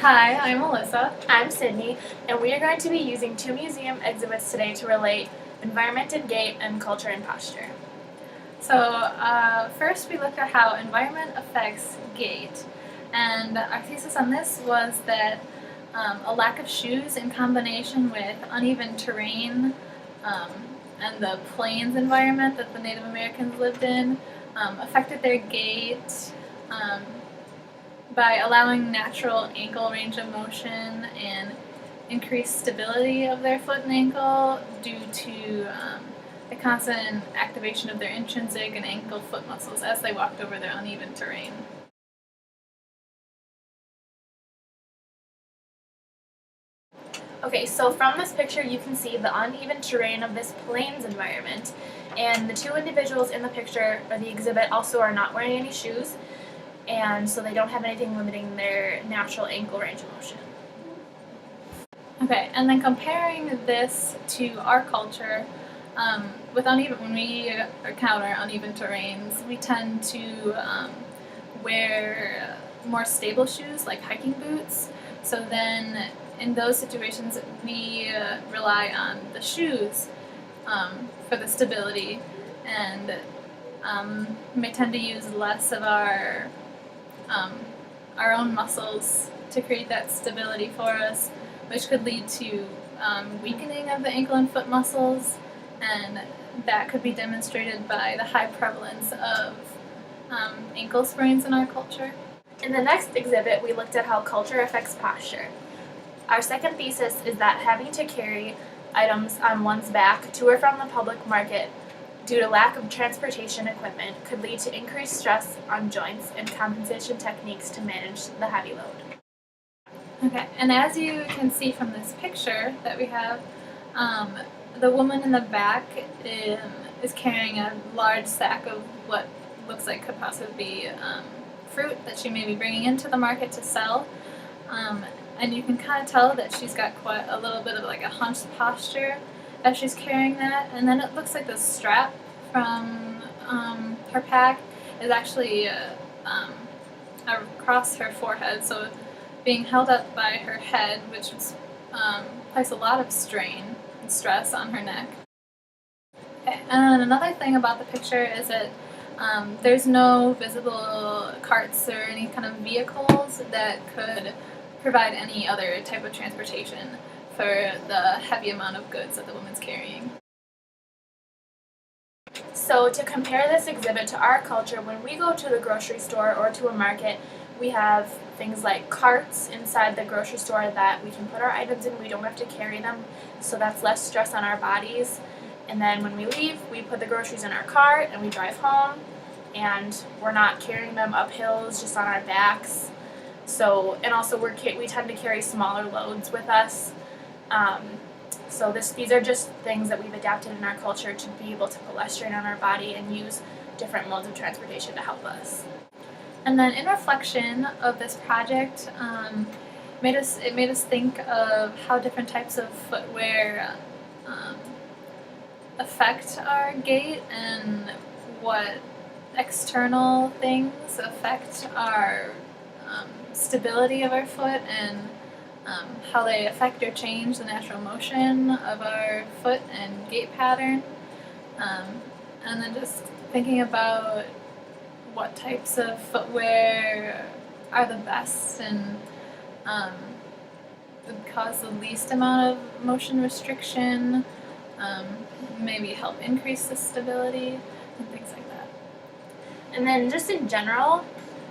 Hi, I'm Alyssa. I'm Sydney, and we are going to be using two museum exhibits today to relate environment and gait and culture and posture. First we looked at how environment affects gait, and our thesis on this was that a lack of shoes in combination with uneven terrain and the plains environment that the Native Americans lived in affected their gait by allowing natural ankle range of motion and increased stability of their foot and ankle due to the constant activation of their intrinsic and ankle foot muscles as they walked over their uneven terrain. Okay, so from this picture you can see the uneven terrain of this plains environment, and the two individuals in the picture or the exhibit also are not wearing any shoes, and so they don't have anything limiting their natural ankle range of motion. Okay, and then comparing this to our culture, when we encounter uneven terrains, we tend to wear more stable shoes like hiking boots. So then in those situations, we rely on the shoes for the stability, and may tend to use less of our own muscles to create that stability for us, which could lead to weakening of the ankle and foot muscles, and that could be demonstrated by the high prevalence of ankle sprains in our culture. In the next exhibit, we looked at how culture affects posture. Our second thesis is that having to carry items on one's back to or from the public market due to lack of transportation equipment could lead to increased stress on joints and compensation techniques to manage the heavy load. Okay, and as you can see from this picture that we have, the woman in the back is carrying a large sack of what looks like could possibly be fruit that she may be bringing into the market to sell. And you can kind of tell that she's got quite a little bit of like a hunched posture as she's carrying that. And then it looks like the strap from her pack is actually across her forehead, so being held up by her head, which would place a lot of strain and stress on her neck. Okay. And another thing about the picture is that there's no visible carts or any kind of vehicles that could provide any other type of transportation for the heavy amount of goods that the woman's carrying. So to compare this exhibit to our culture, when we go to the grocery store or to a market, we have things like carts inside the grocery store that we can put our items in. We don't have to carry them, so that's less stress on our bodies. And then when we leave, we put the groceries in our cart and we drive home, and we're not carrying them up hills just on our backs. So, and also we tend to carry smaller loads with us. These are just things that we've adapted in our culture to be able to put less strain on our body and use different modes of transportation to help us. And then in reflection of this project, it made us think of how different types of footwear affect our gait, and what external things affect our stability of our foot, and how they affect or change the natural motion of our foot and gait pattern. And then just thinking about what types of footwear are the best and would cause the least amount of motion restriction, maybe help increase the stability, and things like that. And then just in general,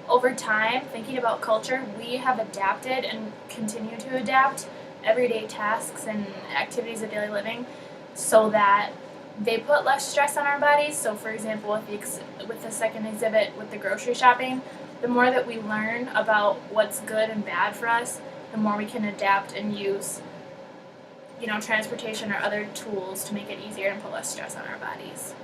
over time, thinking about culture, we have adapted and continue to adapt everyday tasks and activities of daily living so that they put less stress on our bodies. So for example, with the second exhibit with the grocery shopping, the more that we learn about what's good and bad for us, the more we can adapt and use transportation or other tools to make it easier and put less stress on our bodies.